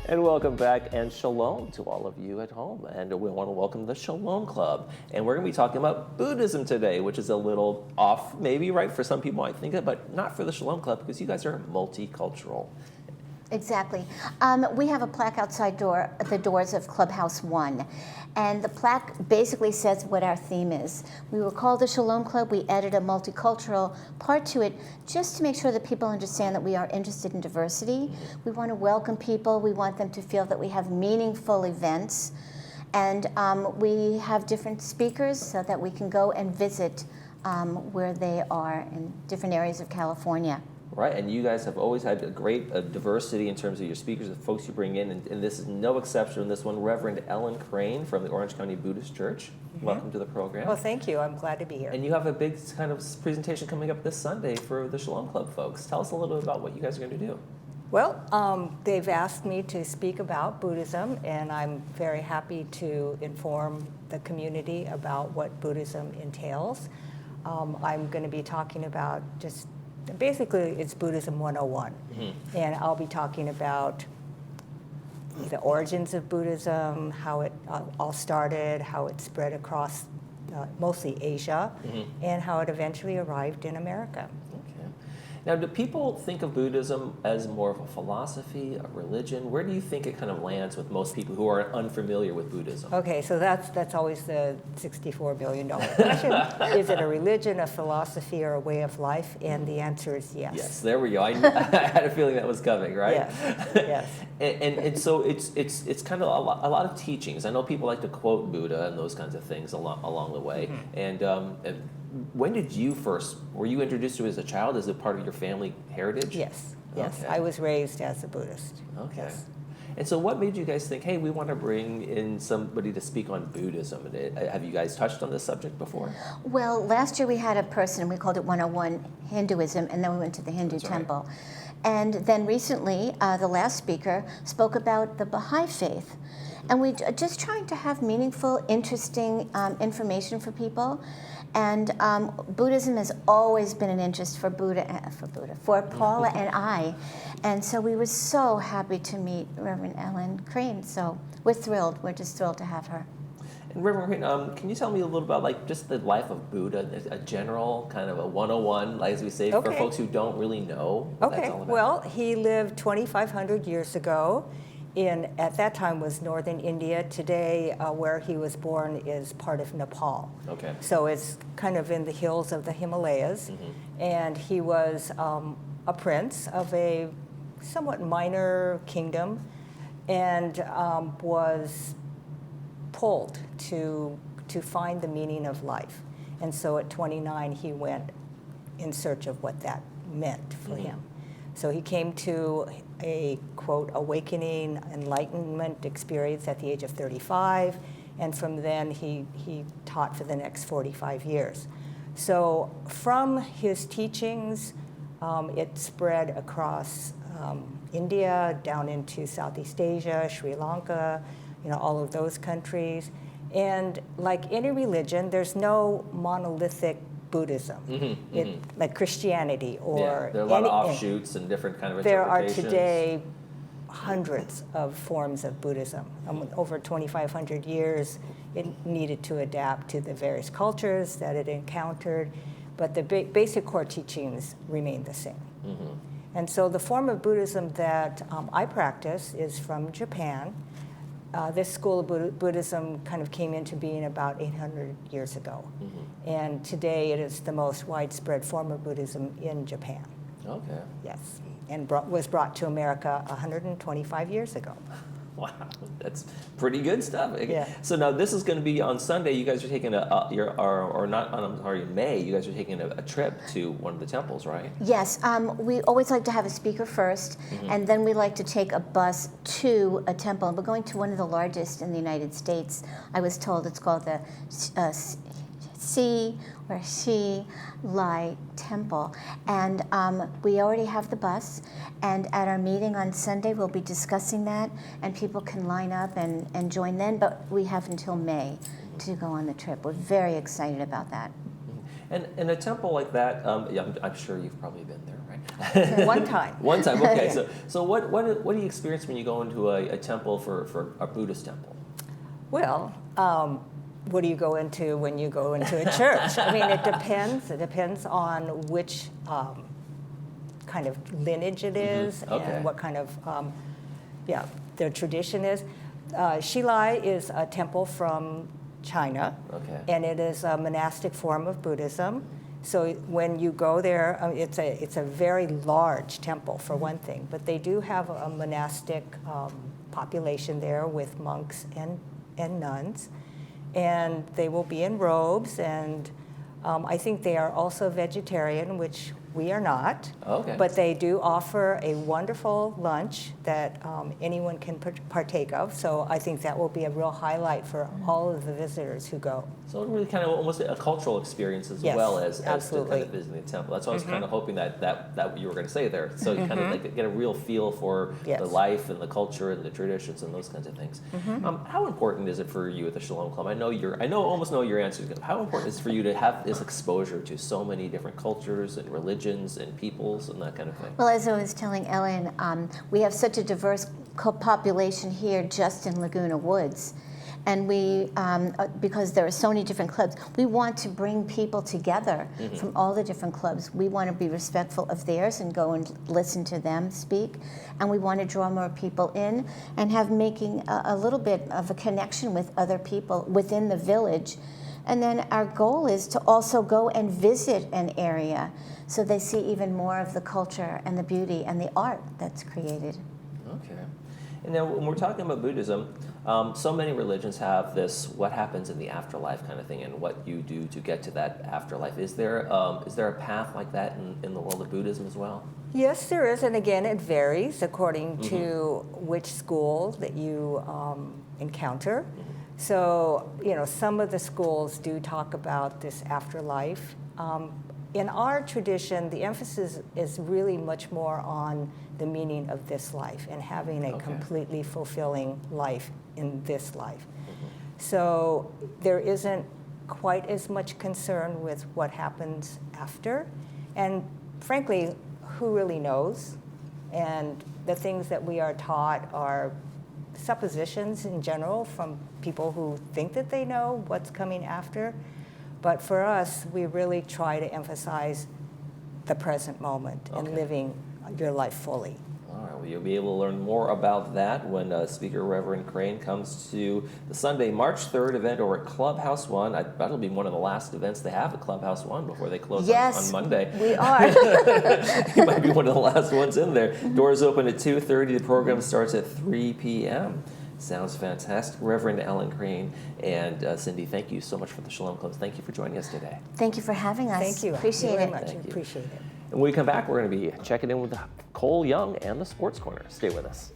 And welcome back, and shalom to all of you at home. And we want to welcome the Shalom Club. And we're going to be talking about Buddhism today, which is a little off, maybe, right? For some people might think it, but not for the Shalom Club, because you guys are multicultural. Exactly. We have a plaque outside the doors of Clubhouse 1. And the plaque basically says what our theme is. We were called the Shalom Club. We added a multicultural part to it just to make sure that people understand that we are interested in diversity. We want to welcome people. We want them to feel that we have meaningful events. And we have different speakers so that we can go and visit where they are in different areas of California. Right, and you guys have always had a great diversity in terms of your speakers, the folks you bring in, and this is no exception. This one, Reverend Ellen Crane from the Orange County Buddhist Church. Mm-hmm. Welcome to the program. Well, thank you. I'm glad to be here. And you have a big kind of presentation coming up this Sunday for the Shalom Club folks. Tell us a little bit about what you guys are going to do. Well, they've asked me to speak about Buddhism, and I'm very happy to inform the community about what Buddhism entails. I'm going to be talking about basically, it's Buddhism 101. Mm-hmm. And I'll be talking about the origins of Buddhism, how it all started, how it spread across mostly Asia, mm-hmm. and how it eventually arrived in America. Okay. Now, do people think of Buddhism as more of a philosophy, a religion? Where do you think it kind of lands with most people who are unfamiliar with Buddhism? Okay, so that's always the $64 billion question. Is it a religion, a philosophy, or a way of life? And the answer is yes. Yes, there we go. I had a feeling that was coming, right? Yes, yes. And so it's kind of a lot of teachings. I know people like to quote Buddha and those kinds of things along the way. Mm-hmm. And when did were you introduced to it as a child? Is it part of your family heritage? Yes, yes. Okay. I was raised as a Buddhist. Okay. Yes. And so what made you guys think, hey, we want to bring in somebody to speak on Buddhism? Have you guys touched on this subject before? Well, last year we had a person, we called it 101 Hinduism, and then we went to the Hindu temple. Right. And then recently, the last speaker spoke about the Baha'i faith. And we just trying to have meaningful, interesting information for people. And Buddhism has always been an interest for Paula and I. And so we were so happy to meet Reverend Ellen Crane. So we're thrilled. We're just thrilled to have her. And Reverend Crane, can you tell me a little about just the life of Buddha, a general kind of a 101, as we say, for folks who don't really know what that's all about? Well, he lived 2,500 years ago. At that time was northern India. Today, where he was born is part of Nepal. Okay. So it's kind of in the hills of the Himalayas. Mm-hmm. And he was a prince of a somewhat minor kingdom and was pulled to find the meaning of life. And so at 29, he went in search of what that meant for mm-hmm. him. So he came to a, quote, awakening, enlightenment experience at the age of 35, and from then he taught for the next 45 years. So from his teachings, it spread across India, down into Southeast Asia, Sri Lanka, all of those countries. And like any religion, there's no monolithic Buddhism, mm-hmm, like Christianity or there are a lot of offshoots and different kind of interpretations. There are today hundreds of forms of Buddhism. Over 2,500 years, it needed to adapt to the various cultures that it encountered, but the basic core teachings remain the same. Mm-hmm. And so the form of Buddhism that I practice is from Japan. This school of Buddhism kind of came into being about 800 years ago. Mm-hmm. And today it is the most widespread form of Buddhism in Japan. Okay. Yes, and was brought to America 125 years ago. Wow, that's pretty good stuff. Yeah. So now this is going to be on Sunday. You guys are taking in May. You guys are taking a trip to one of the temples, right? Yes. We always like to have a speaker first, mm-hmm. and then we like to take a bus to a temple. And we're going to one of the largest in the United States. I was told it's called the Shi Lai Temple. And we already have the bus. And at our meeting on Sunday, we'll be discussing that. And people can line up and join then. But we have until May to go on the trip. We're very excited about that. And a temple like that, I'm sure you've probably been there, right? One time. One time, okay. So what do you experience when you go into a temple for a Buddhist temple? Well, what do you go into when you go into a church? I mean, it depends. It depends on which kind of lineage it is Okay. and what kind of, their tradition is. Shilai is a temple from China, Okay. and it is a monastic form of Buddhism. So when you go there, it's a very large temple for one thing, but they do have a monastic population there with monks and nuns, and they will be in robes, and I think they are also vegetarian, which we are not. Okay. But they do offer a wonderful lunch that anyone can partake of. So I think that will be a real highlight for all of the visitors who go. So it really kind of almost a cultural experience as Yes, well as to absolutely. kind of visiting the temple. That's what I was kind of hoping that you were going to say there. So you kind of like get a real feel for Yes. the life and the culture and the traditions and those kinds of things. How important is it for you at the Shalom Club? I almost know your answer. How important is it for you to have this exposure to so many different cultures and religions and peoples and that kind of thing? Well, as I was telling Ellen, we have such a diverse population here just in Laguna Woods. And we, because there are so many different clubs, we want to bring people together from all the different clubs. We want to be respectful of theirs and go and listen to them speak. And we want to draw more people in and have making a little bit of a connection with other people within the village. And then our goal is to also go and visit an area so they see even more of the culture and the beauty and the art that's created. Okay. And now when we're talking about Buddhism, so many religions have this what happens in the afterlife kind of thing and what you do to get to that afterlife. Is there a path like that in the world of Buddhism as well? Yes, there is, and again, it varies according to which school that you encounter. So, some of the schools do talk about this afterlife. In our tradition, the emphasis is really much more on the meaning of this life and having a completely fulfilling life in this life. So there isn't quite as much concern with what happens after. And frankly, who really knows? And the things that we are taught are suppositions in general from people who think that they know what's coming after. But for us, we really try to emphasize the present moment and living your life fully. All right, well, you'll be able to learn more about that when Speaker Reverend Crane comes to the Sunday, March 3rd event over at Clubhouse 1. That'll be one of the last events they have at Clubhouse 1 before they close on Monday. We are. It might be one of the last ones in there. Doors open at 2:30. The program starts at 3 p.m. Sounds fantastic. Reverend Ellen Crane and Cindy, thank you so much for the Shalom Clubs. Thank you for joining us today. Thank you for having us. Thank you. Appreciate very it. much. Thank you. Appreciate it. And when we come back, we're going to be checking in with Cole Young and the Sports Corner. Stay with us.